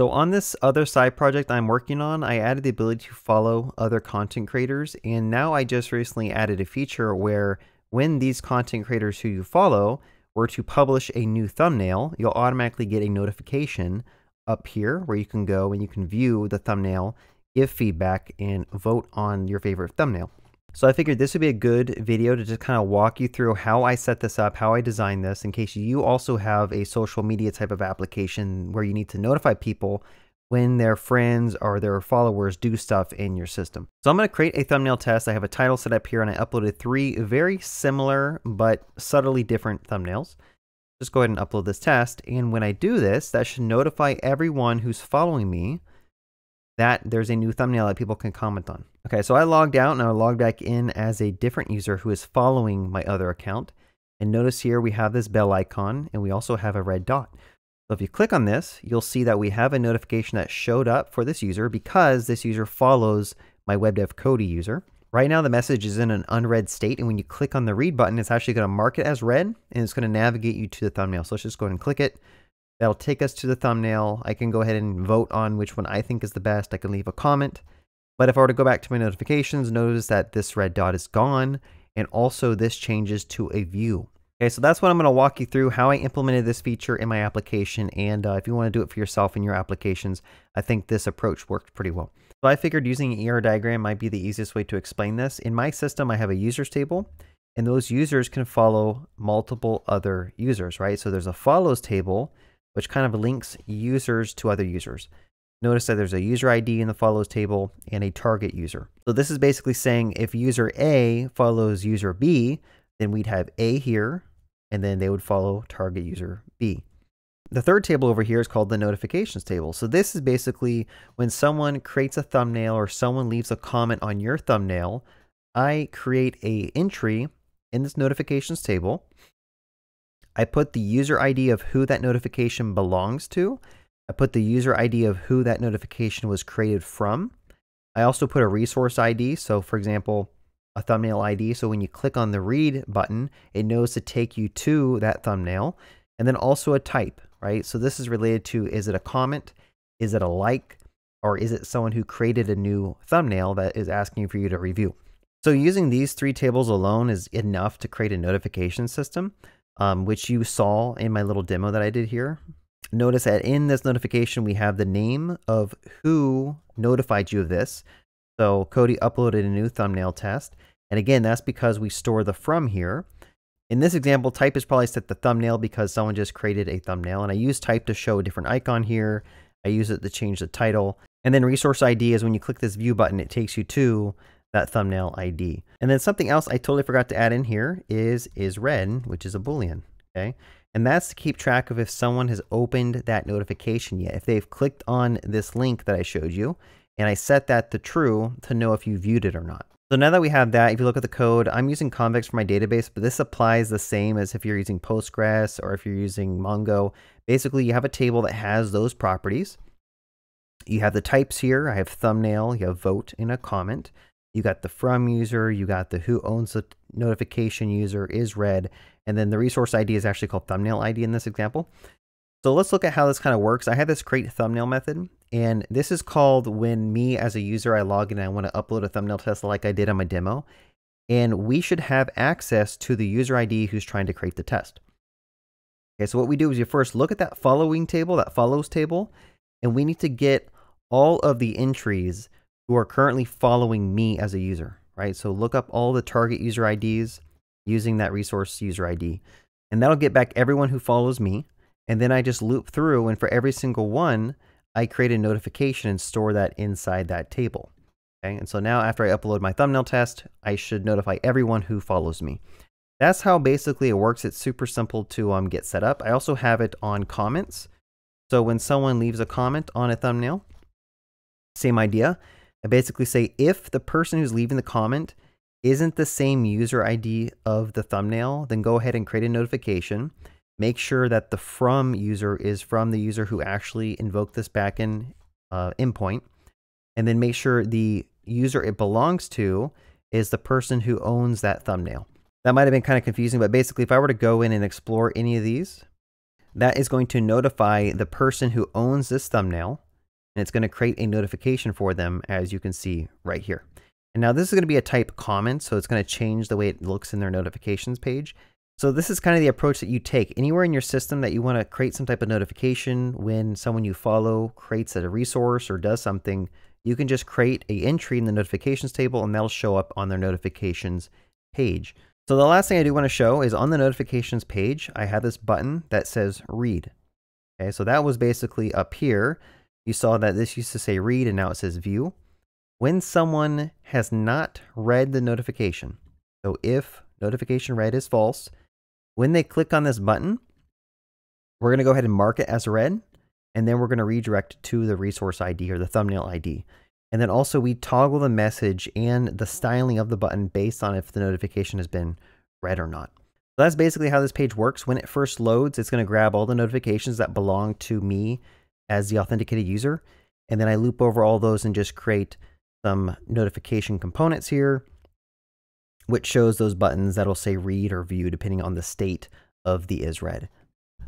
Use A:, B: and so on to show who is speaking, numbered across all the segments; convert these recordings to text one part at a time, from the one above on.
A: So on this other side project I'm working on, I added the ability to follow other content creators, and now I just recently added a feature where when these content creators who you follow were to publish a new thumbnail, you'll automatically get a notification up here where you can go and you can view the thumbnail, give feedback, and vote on your favorite thumbnail. So I figured this would be a good video to just kind of walk you through how I set this up, how I designed this, in case you also have a social media type of application where you need to notify people when their friends or their followers do stuff in your system. So I'm going to create a thumbnail test. I have a title set up here and I uploaded 3 very similar but subtly different thumbnails. Just go ahead and upload this test, and when I do this, that should notify everyone who's following me that there's a new thumbnail that people can comment on. Okay, so I logged out and I logged back in as a different user who is following my other account. And notice here we have this bell icon and we also have a red dot. So if you click on this, you'll see that we have a notification that showed up for this user because this user follows my WebDev Cody user. Right now the message is in an unread state, and when you click on the read button, it's actually going to mark it as read and it's going to navigate you to the thumbnail. So let's just go ahead and click it. That'll take us to the thumbnail. I can go ahead and vote on which one I think is the best. I can leave a comment. But if I were to go back to my notifications, notice that this red dot is gone, and also this changes to a view. Okay, so that's what I'm going to walk you through, how I implemented this feature in my application, and if you want to do it for yourself in your applications, I think this approach worked pretty well. So I figured using an ER diagram might be the easiest way to explain this. In my system, I have a users table, and those users can follow multiple other users, right? So there's a follows table, which kind of links users to other users. Notice that there's a user ID in the follows table and a target user. So this is basically saying if user A follows user B, then we'd have A here, and then they would follow target user B. The third table over here is called the notifications table. So this is basically when someone creates a thumbnail or someone leaves a comment on your thumbnail, I create an entry in this notifications table. I put the user ID of who that notification belongs to. I put the user ID of who that notification was created from. I also put a resource ID. So for example, a thumbnail ID. So when you click on the read button, it knows to take you to that thumbnail. And then also a type, right? So this is related to, is it a comment? Is it a like? Or is it someone who created a new thumbnail that is asking for you to review? So using these 3 tables alone is enough to create a notification system. Which you saw in my little demo that I did here. Notice that in this notification, we have the name of who notified you of this. So Cody uploaded a new thumbnail test. And again, that's because we store the from here. In this example, type is probably set the thumbnail because someone just created a thumbnail. And I use type to show a different icon here. I use it to change the title. And then resource ID is when you click this view button, it takes you to that thumbnail ID. And then something else I totally forgot to add in here is read, which is a Boolean, okay? And that's to keep track of if someone has opened that notification yet. If they've clicked on this link that I showed you, and I set that to true to know if you viewed it or not. So now that we have that, if you look at the code, I'm using Convex for my database, but this applies the same as if you're using Postgres or if you're using Mongo. Basically, you have a table that has those properties. You have the types here. I have thumbnail, you have vote, and a comment. You got the from user, you got the who owns the notification user is read, and then the resource ID is actually called thumbnail ID in this example. So let's look at how this kind of works. I have this create thumbnail method, and this is called when me as a user, I log in and I want to upload a thumbnail test like I did on my demo, and we should have access to the user ID who's trying to create the test. Okay, so what we do is you first look at that following table, that follows table, and we need to get all of the entries who are currently following me as a user, right? So look up all the target user IDs using that resource user ID, and that'll get back everyone who follows me. And then I just loop through, and for every single one, I create a notification and store that inside that table. Okay, and so now after I upload my thumbnail test, I should notify everyone who follows me. That's how basically it works. It's super simple to get set up. I also have it on comments. So when someone leaves a comment on a thumbnail, same idea. I basically say if the person who's leaving the comment isn't the same user ID of the thumbnail, then go ahead and create a notification. Make sure that the from user is from the user who actually invoked this backend endpoint. And then make sure the user it belongs to is the person who owns that thumbnail. That might have been kind of confusing, but basically if I were to go in and explore any of these, that is going to notify the person who owns this thumbnail and it's going to create a notification for them, as you can see right here. And now this is going to be a type comment, so it's going to change the way it looks in their notifications page. So this is kind of the approach that you take. Anywhere in your system that you want to create some type of notification when someone you follow creates a resource or does something, you can just create an entry in the notifications table and that'll show up on their notifications page. So the last thing I do want to show is on the notifications page, I have this button that says read. Okay, so that was basically up here. You saw that this used to say read and now it says view. When someone has not read the notification, so if notification read is false, when they click on this button, we're going to go ahead and mark it as read, and then we're going to redirect to the resource ID or the thumbnail ID. And then also we toggle the message and the styling of the button based on if the notification has been read or not. So that's basically how this page works. When it first loads, it's going to grab all the notifications that belong to me as the authenticated user. And then I loop over all those and just create some notification components here, which shows those buttons that'll say read or view depending on the state of the isRead.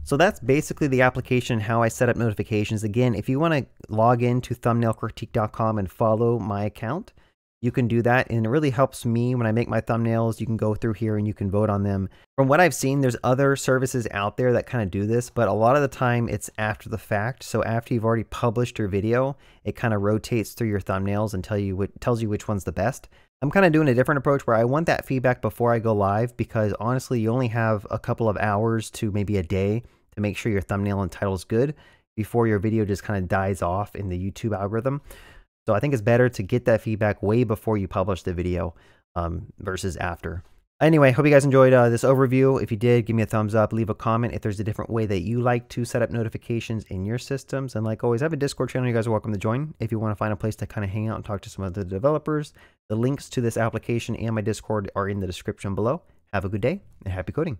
A: So that's basically the application, how I set up notifications. Again, if you want to log into thumbnailcritique.com and follow my account, you can do that, and it really helps me when I make my thumbnails. You can go through here and you can vote on them. From what I've seen, there's other services out there that kind of do this, but a lot of the time it's after the fact. So after you've already published your video, it kind of rotates through your thumbnails and tells you which one's the best. I'm kind of doing a different approach where I want that feedback before I go live, because honestly, you only have a couple of hours to maybe a day to make sure your thumbnail and title is good before your video just kind of dies off in the YouTube algorithm. So I think it's better to get that feedback way before you publish the video versus after. Anyway, hope you guys enjoyed this overview. If you did, give me a thumbs up, leave a comment if there's a different way that you like to set up notifications in your systems. And like always, I have a Discord channel you guys are welcome to join if you want to find a place to kind of hang out and talk to some of the developers. The links to this application and my Discord are in the description below. Have a good day and happy coding.